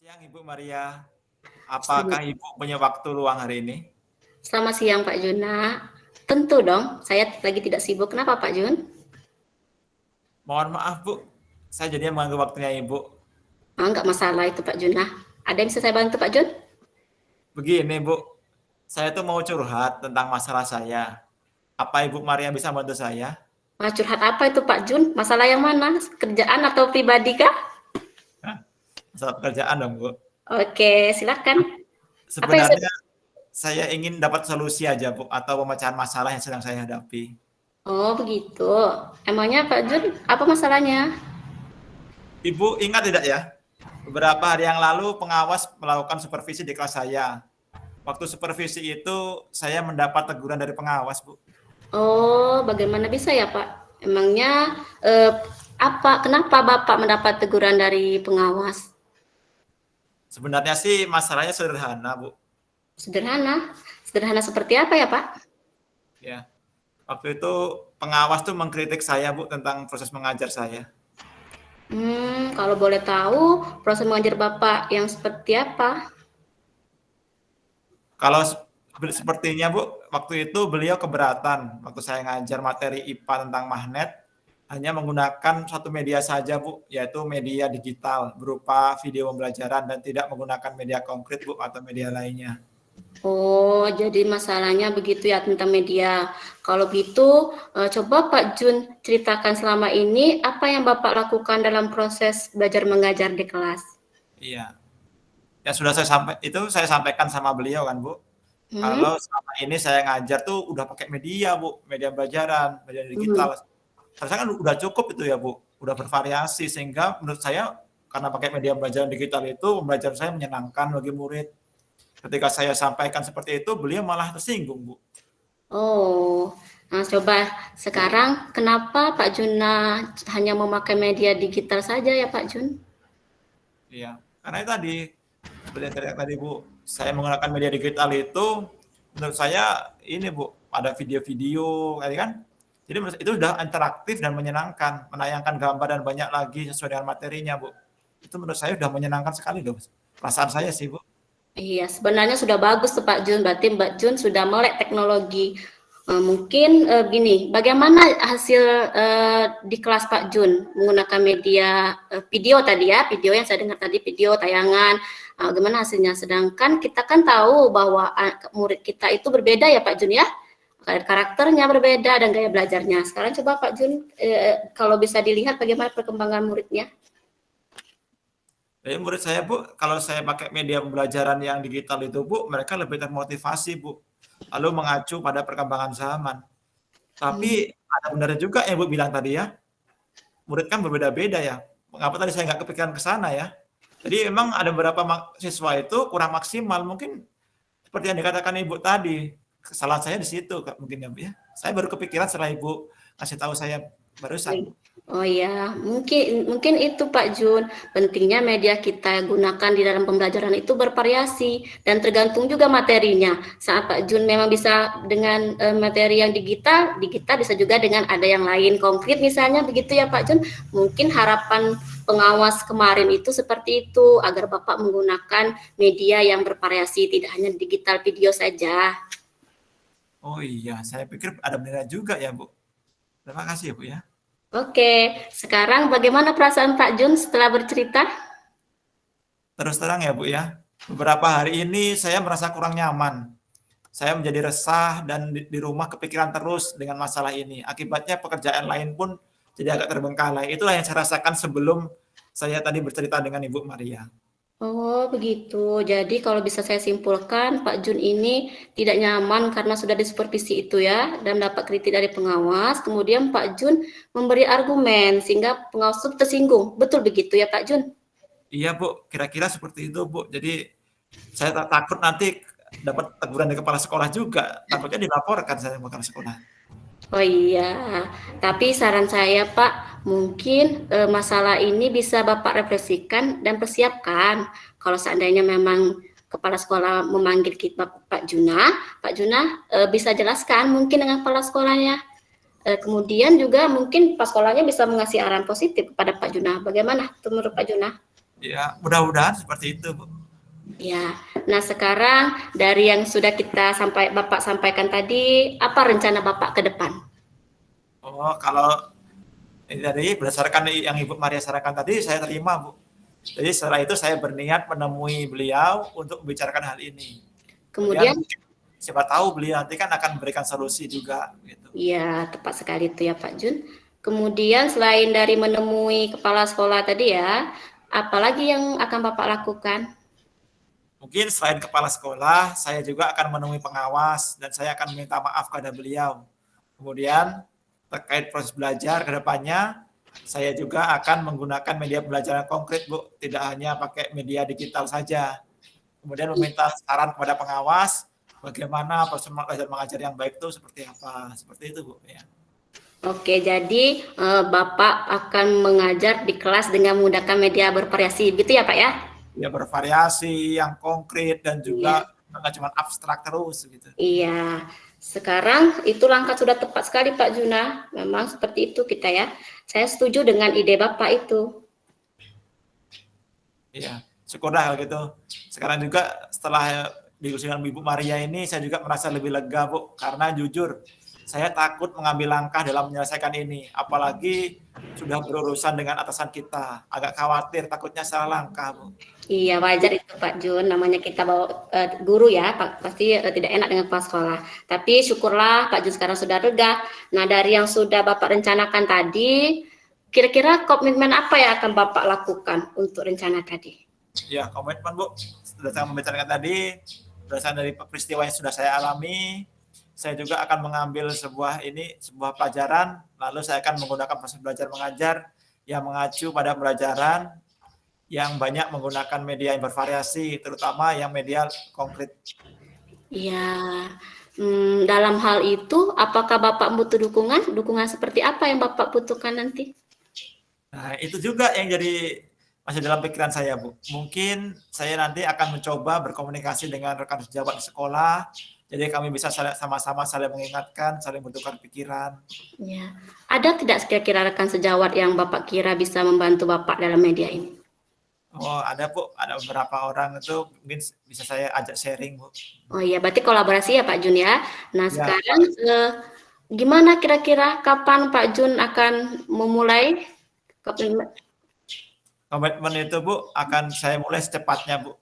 Siang Ibu Maria, apakah Selamat Ibu punya waktu luang hari ini? selamat siang Pak Juna. Tentu dong, saya lagi tidak sibuk. Kenapa Pak Jun? Mohon maaf Bu, saya jadinya mengganggu waktunya Ibu. Nggak masalah itu Pak Juna. Ada yang bisa saya bantu Pak Jun? Begini Bu, saya tuh mau curhat tentang masalah saya. Apa Ibu Maria bisa bantu saya? Wah, curhat apa itu Pak Jun? Masalah yang mana? Kerjaan atau pribadi kah? Hah, masalah pekerjaan dong Bu. Oke, silakan. Apa yang Sebenarnya saya ingin dapat solusi aja Bu, atau pemecahan masalah yang sedang saya hadapi. Oh, begitu. Emangnya Pak Jun, apa masalahnya? Ibu ingat tidak ya, beberapa hari yang lalu pengawas melakukan supervisi di kelas saya. Waktu supervisi itu saya mendapat teguran dari pengawas Bu. Oh, bagaimana bisa ya Pak? Emangnya kenapa Bapak mendapat teguran dari pengawas? Sebenarnya sih masalahnya sederhana Bu. Sederhana. Sederhana seperti apa ya Pak? Ya, waktu itu pengawas tuh mengkritik saya Bu tentang proses mengajar saya. Kalau boleh tahu proses mengajar Bapak yang seperti apa? Kalau sepertinya Bu, waktu itu beliau keberatan waktu saya ngajar materi IPA tentang magnet hanya menggunakan satu media saja Bu, yaitu media digital berupa video pembelajaran dan tidak menggunakan media konkret Bu atau media lainnya. Oh, jadi masalahnya begitu ya tentang media. Kalau gitu, coba Pak Jun ceritakan selama ini apa yang Bapak lakukan dalam proses belajar mengajar di kelas. Iya, ya sudah saya sampaikan sama beliau kan Bu. Hmm? Kalau selama ini saya ngajar tuh udah pakai media Bu, media pembelajaran, media Hmm. digital. Harusnya kan udah cukup itu ya Bu, udah bervariasi sehingga menurut saya karena pakai media pembelajaran digital itu pembelajaran saya menyenangkan bagi murid. Ketika saya sampaikan seperti itu, beliau malah tersinggung Bu. Oh, nah coba sekarang kenapa Pak Juna hanya memakai media digital saja ya Pak Jun? Iya, karena itu tadi seperti yang tadi Bu, saya menggunakan media digital itu menurut saya ini Bu, ada video-video tadi kan. Jadi itu sudah interaktif dan menyenangkan, menayangkan gambar dan banyak lagi sesuai dengan materinya Bu. Itu menurut saya sudah menyenangkan sekali loh. Perasaan saya sih Bu. Iya, sebenarnya sudah bagus tuh Pak Jun. Berarti Mbak Jun sudah melek teknologi. Mungkin gini, bagaimana hasil di kelas Pak Jun menggunakan media video tadi ya, video yang saya dengar tadi, video tayangan, gimana hasilnya? Sedangkan kita kan tahu bahwa murid kita itu berbeda ya Pak Jun ya, karakternya berbeda dan gaya belajarnya. Sekarang coba Pak Jun, kalau bisa dilihat bagaimana perkembangan muridnya. Jadi menurut saya Bu, kalau saya pakai media pembelajaran yang digital itu Bu, mereka lebih termotivasi Bu. Lalu mengacu pada perkembangan zaman. Hmm. Tapi ada benar juga yang Bu bilang tadi ya, murid kan berbeda-beda ya. Mengapa tadi saya nggak kepikiran ke sana ya? Jadi memang ada beberapa siswa itu kurang maksimal. Mungkin seperti yang dikatakan Ibu tadi, kesalahan saya di situ mungkin ya Bu ya. Saya baru kepikiran setelah Ibu kasih tahu saya barusan Bu. Oh ya, mungkin mungkin itu Pak Jun. Pentingnya media kita gunakan di dalam pembelajaran itu bervariasi dan tergantung juga materinya. Saat Pak Jun memang bisa dengan materi yang digital, digital bisa juga dengan ada yang lain konkret misalnya begitu ya Pak Jun. Mungkin harapan pengawas kemarin itu seperti itu agar Bapak menggunakan media yang bervariasi tidak hanya digital video saja. Oh iya, saya pikir ada benar juga ya Bu. Terima kasih ya Bu ya. Oke, sekarang bagaimana perasaan Pak Jun setelah bercerita? Terus terang ya Bu ya, beberapa hari ini saya merasa kurang nyaman. Saya menjadi resah dan di rumah kepikiran terus dengan masalah ini. Akibatnya pekerjaan lain pun jadi agak terbengkalai. Itulah yang saya rasakan sebelum saya tadi bercerita dengan Ibu Maria. Oh, begitu. Jadi kalau bisa saya simpulkan, Pak Jun ini tidak nyaman karena sudah disupervisi itu ya, dan dapat kritik dari pengawas. Kemudian Pak Jun memberi argumen sehingga pengawas itu tersinggung. Betul begitu ya Pak Jun? Iya Bu, kira-kira seperti itu Bu. Jadi saya takut nanti dapat teguran dari kepala sekolah juga. Takutnya dilaporkan saya ke kepala sekolah. Oh iya, tapi saran saya Pak, mungkin masalah ini bisa Bapak refleksikan dan persiapkan. Kalau seandainya memang kepala sekolah memanggil kita Pak Juna bisa jelaskan mungkin dengan kepala sekolahnya. Kemudian juga mungkin Pak sekolahnya bisa mengasih arahan positif kepada Pak Juna. Bagaimana menurut Pak Juna? Ya, mudah-mudahan seperti itu, Bu. Ya, nah sekarang dari yang sudah Bapak sampaikan tadi, apa rencana Bapak ke depan? Oh, kalau dari berdasarkan yang Ibu Maria sarankan tadi, saya terima, Bu. Jadi setelah itu saya berniat menemui beliau untuk membicarakan hal ini. Kemudian Kemudian, siapa tahu beliau nanti kan akan memberikan solusi juga, gitu. ya tepat sekali itu ya Pak Jun. Kemudian selain dari menemui kepala sekolah tadi ya, apalagi yang akan Bapak lakukan? Mungkin selain kepala sekolah, saya juga akan menemui pengawas dan saya akan meminta maaf kepada beliau. Kemudian terkait proses belajar ke depannya, saya juga akan menggunakan media belajar konkret, Bu. Tidak hanya pakai media digital saja. Kemudian meminta saran kepada pengawas, bagaimana proses belajar mengajar yang baik itu seperti apa. Seperti itu, Bu. Ya. Oke, jadi Bapak akan mengajar di kelas dengan menggunakan media bervariasi, gitu ya Pak ya? Ya bervariasi, yang konkret, dan Iya. juga nggak cuma abstrak terus gitu. Iya, sekarang itu langkah sudah tepat sekali Pak Juna. Memang seperti itu kita ya. Saya setuju dengan ide Bapak itu. Iya, syukurlah kalau gitu. Sekarang juga setelah diskusi dengan Ibu Maria ini, saya juga merasa lebih lega, Bu. Karena jujur, saya takut mengambil langkah dalam menyelesaikan ini. Apalagi sudah berurusan dengan atasan kita. Agak khawatir, takutnya salah langkah, Bu. Iya, wajar itu Pak Jun. Namanya kita bawa guru ya, Pak, pasti tidak enak dengan kepala sekolah. Tapi syukurlah Pak Jun sekarang sudah lega. Nah, dari yang sudah Bapak rencanakan tadi, kira-kira komitmen apa yang akan Bapak lakukan untuk rencana tadi? Ya, komitmen, Bu. Sudah saya membicarakan tadi, berdasarkan dari peristiwa yang sudah saya alami, saya juga akan mengambil sebuah pelajaran, lalu saya akan menggunakan proses belajar mengajar yang mengacu pada pembelajaran yang banyak menggunakan media yang bervariasi, terutama yang media konkret. Ya, dalam hal itu, apakah Bapak butuh dukungan? Dukungan seperti apa yang Bapak butuhkan nanti? Nah, itu juga yang jadi masih dalam pikiran saya, Bu. Mungkin saya nanti akan mencoba berkomunikasi dengan rekan sejawat di sekolah, jadi kami bisa sama-sama saling mengingatkan, saling bertukar pikiran. Ya, ada tidak kira-kira rekan sejawat yang Bapak kira bisa membantu Bapak dalam media ini? Oh, ada, Bu. Ada beberapa orang itu mungkin bisa saya ajak sharing, Bu. Oh iya, berarti kolaborasi ya Pak Jun ya. Nah, Ya, sekarang gimana kira-kira kapan Pak Jun akan memulai? komitmen itu, Bu, akan saya mulai secepatnya, Bu.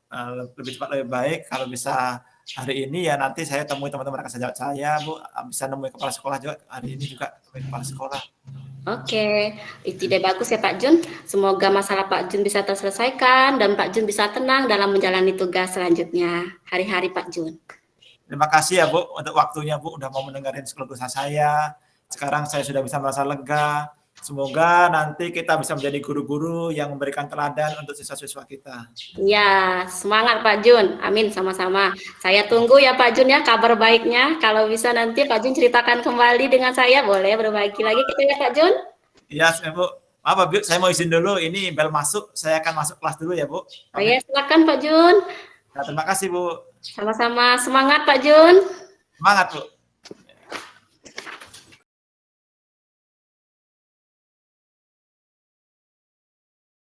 Lebih cepat lebih baik. Kalau bisa hari ini ya nanti saya temui teman-teman rekan sejawat saya, Bu. Bisa nemui kepala sekolah juga hari ini juga temui kepala sekolah. Oke, itu ide bagus ya Pak Jun. Semoga masalah Pak Jun bisa terselesaikan dan Pak Jun bisa tenang dalam menjalani tugas selanjutnya hari-hari Pak Jun. Terima kasih ya, Bu, untuk waktunya, Bu, udah mau mendengarin keluh kesah saya. Sekarang saya sudah bisa merasa lega. Semoga nanti kita bisa menjadi guru-guru yang memberikan teladan untuk siswa-siswa kita. Ya, semangat Pak Jun. Amin sama-sama. Saya tunggu ya Pak Jun ya kabar baiknya. Kalau bisa nanti Pak Jun ceritakan kembali dengan saya, boleh berbagi lagi kita ya Pak Jun? Iya, Bu. Maaf, Bu, saya mau izin dulu. Ini bel masuk. Saya akan masuk kelas dulu ya, Bu. Oh ya, silakan Pak Jun. Nah, terima kasih, Bu. Sama-sama. Semangat Pak Jun. Semangat, Bu.